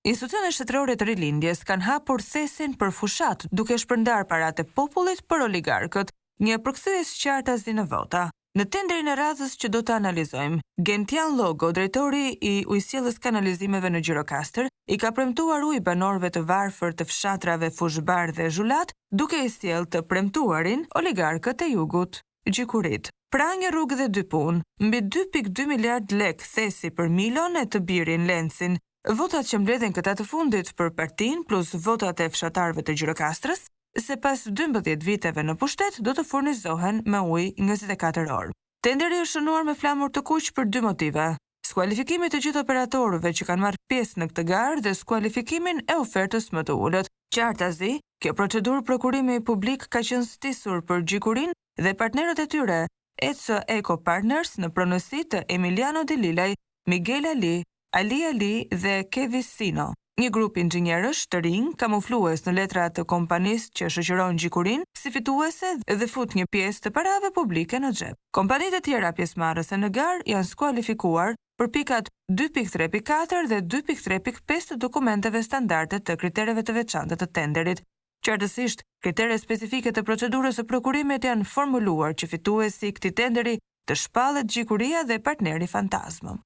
Institucionet shtetërore të rilindjes kanë hapur thesin për fushat, duke shpërndar paratë e popullit për oligarkët, një përkthyes qartazi në vota. Në tenderin e radhës që do të analizojmë, Gentian Logo, drejtori i ujësjellës kanalizimeve në Gjirokastër, i ka premtuar ujë banorëve të varfër të fshatrave Fushbar dhe Zhulat, duke i sjellë të premtuarin oligarkët e jugut, gjikurit. Pra një rrugë dhe dy punë, mbi 2.2 miliard lek thesi për Milon e të birin Lencin. Votat që mbledhen këta të fundit për partin plus votat e fshatarëve të Gjirokastrës, se pas 12 viteve në pushtet do të furnizohen me ujë 24 orë. Tenderi është shënuar me flamur të kuq për 2 motive: skualifikimin të gjithë operatorëve që kanë marrë pjesë në këtë garë dhe skualifikimin e ofertës më të ulët. Qartazi, kjo procedurë prokurimi publik ka qenë stisur për gjikurin dhe partnerët e tyre, ECO Eco Partners në pronësi të Emiliano Di Lilaj, Miguel Ali dhe Kevis Sino, një grup inxhinierësh të rinj kamuflues në letra të kompanisë që shoqëron gjikurin si fituese dhe fut një pjesë të parave publike në xhep. Kompanitë e tjera pjesëmarrëse në garë janë skualifikuar për pikat 2.3.4 dhe 2.3.5 të dokumenteve standarde të kritereve të veçanta të tenderit. Qartësisht, kriteret specifike të procedurës së prokurimit janë formuluar që fituesi i këtij tenderi të shpallet gjikuria dhe partneri fantazmëm.